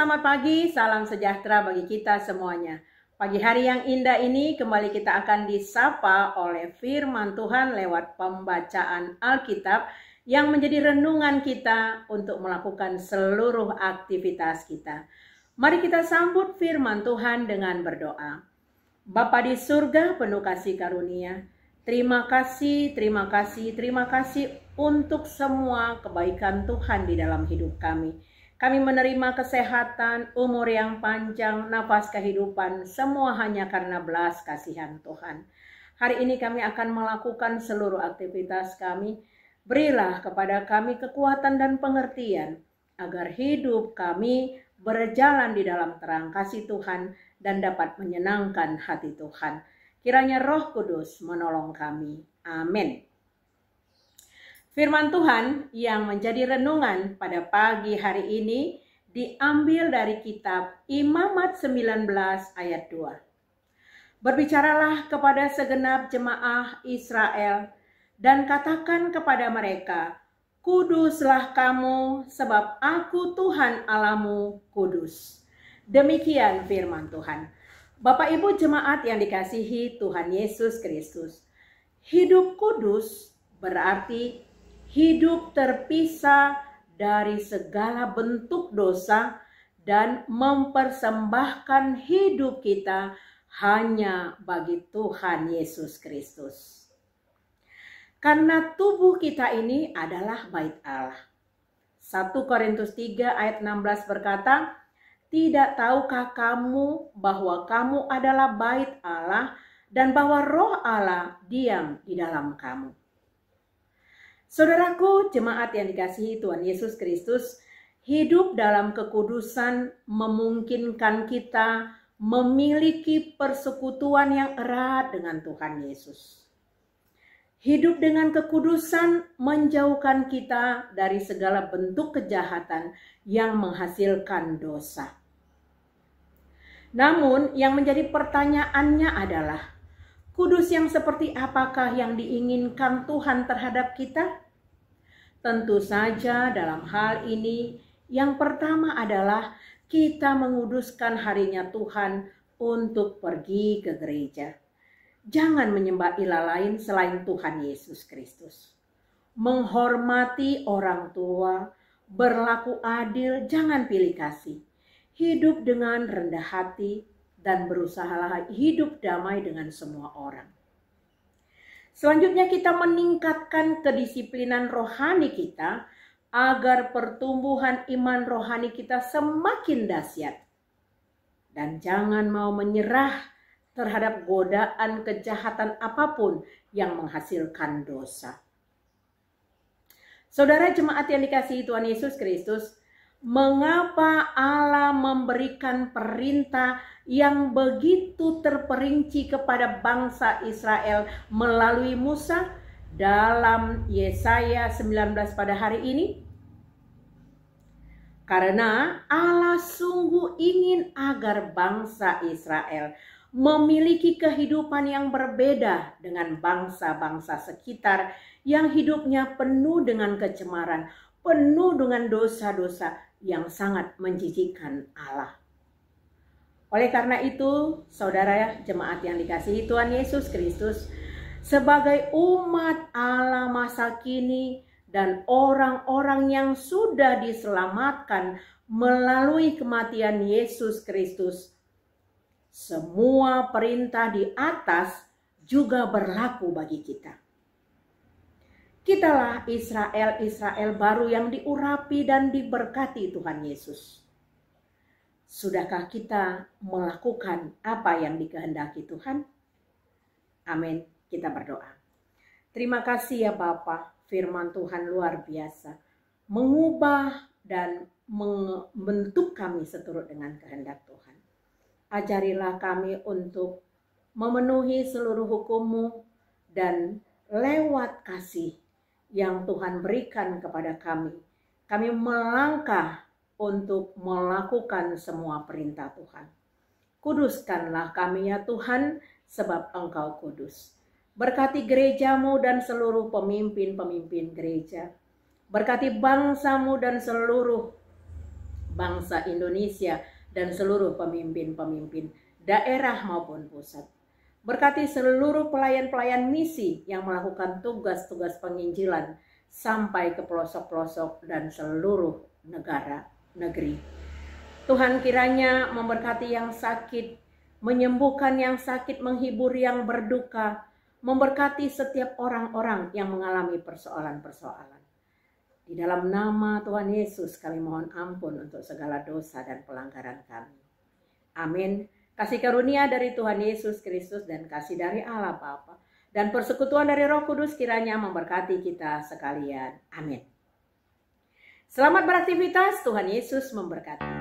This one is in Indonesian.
selamat pagi, salam sejahtera bagi kita semuanya. Pagi hari yang indah ini kembali kita akan disapa oleh firman Tuhan lewat pembacaan Alkitab yang menjadi renungan kita untuk melakukan seluruh aktivitas kita. Mari kita sambut firman Tuhan dengan berdoa. Bapa di surga penuh kasih karunia, terima kasih untuk semua kebaikan Tuhan di dalam hidup kami. Kami menerima kesehatan, umur yang panjang, nafas kehidupan, semua hanya karena belas kasihan Tuhan. Hari ini kami akan melakukan seluruh aktivitas kami. Berilah kepada kami kekuatan dan pengertian, agar hidup kami berjalan di dalam terang kasih Tuhan dan dapat menyenangkan hati Tuhan. Kiranya Roh Kudus menolong kami. Amin. Firman Tuhan yang menjadi renungan pada pagi hari ini diambil dari kitab Imamat 19 ayat 2. Berbicaralah kepada segenap jemaah Israel dan katakan kepada mereka, kuduslah kamu sebab aku Tuhan Allahmu kudus. Demikian firman Tuhan. Bapak Ibu jemaat yang dikasihi Tuhan Yesus Kristus, hidup kudus berarti hidup terpisah dari segala bentuk dosa dan mempersembahkan hidup kita hanya bagi Tuhan Yesus Kristus. Karena tubuh kita ini adalah bait Allah. 1 Korintus 3 ayat 16 berkata, tidak tahukah kamu bahwa kamu adalah bait Allah dan bahwa Roh Allah diam di dalam kamu. Saudaraku, jemaat yang dikasihi Tuhan Yesus Kristus, hidup dalam kekudusan memungkinkan kita memiliki persekutuan yang erat dengan Tuhan Yesus. Hidup dengan kekudusan menjauhkan kita dari segala bentuk kejahatan yang menghasilkan dosa. Namun yang menjadi pertanyaannya adalah, kudus yang seperti apakah yang diinginkan Tuhan terhadap kita? Tentu saja dalam hal ini yang pertama adalah kita menguduskan harinya Tuhan untuk pergi ke gereja. Jangan menyembah ilah lain selain Tuhan Yesus Kristus. Menghormati orang tua, berlaku adil, jangan pilih kasih. Hidup dengan rendah hati dan berusahalah hidup damai dengan semua orang. Selanjutnya kita meningkatkan kedisiplinan rohani kita agar pertumbuhan iman rohani kita semakin dahsyat. Dan jangan mau menyerah terhadap godaan kejahatan apapun yang menghasilkan dosa. Saudara jemaat yang dikasihi Tuhan Yesus Kristus, mengapa Allah memberikan perintah yang begitu terperinci kepada bangsa Israel melalui Musa dalam Yesaya 19 pada hari ini? Karena Allah sungguh ingin agar bangsa Israel memiliki kehidupan yang berbeda dengan bangsa-bangsa sekitar yang hidupnya penuh dengan kecemaran, penuh dengan dosa-dosa yang sangat menjijikkan Allah. Oleh karena itu, saudara jemaat yang dikasihi Tuhan Yesus Kristus, sebagai umat Allah masa kini dan orang-orang yang sudah diselamatkan melalui kematian Yesus Kristus, semua perintah di atas juga berlaku bagi kita. Kitalah Israel baru yang diurapi dan diberkati Tuhan Yesus. Sudahkah kita melakukan apa yang dikehendaki Tuhan? Amin. Kita berdoa. Terima kasih ya Bapa, firman Tuhan luar biasa. Mengubah dan membentuk kami seturut dengan kehendak Tuhan. Ajarilah kami untuk memenuhi seluruh hukum-Mu dan lewat kasih yang Tuhan berikan kepada kami. Kami melangkah untuk melakukan semua perintah Tuhan. Kuduskanlah kami ya Tuhan, sebab Engkau kudus. Berkati gereja-Mu dan seluruh pemimpin-pemimpin gereja. Berkati bangsa-Mu dan seluruh bangsa Indonesia dan seluruh pemimpin-pemimpin daerah maupun pusat. Berkati seluruh pelayan-pelayan misi yang melakukan tugas-tugas penginjilan sampai ke pelosok-pelosok dan seluruh negara negeri. Tuhan kiranya memberkati yang sakit, menyembuhkan yang sakit, menghibur yang berduka, memberkati setiap orang-orang yang mengalami persoalan-persoalan. Di dalam nama Tuhan Yesus kami mohon ampun untuk segala dosa dan pelanggaran kami. Amin. Kasih karunia dari Tuhan Yesus Kristus dan kasih dari Allah Bapa dan persekutuan dari Roh Kudus kiranya memberkati kita sekalian. Amin. Selamat beraktivitas, Tuhan Yesus memberkati.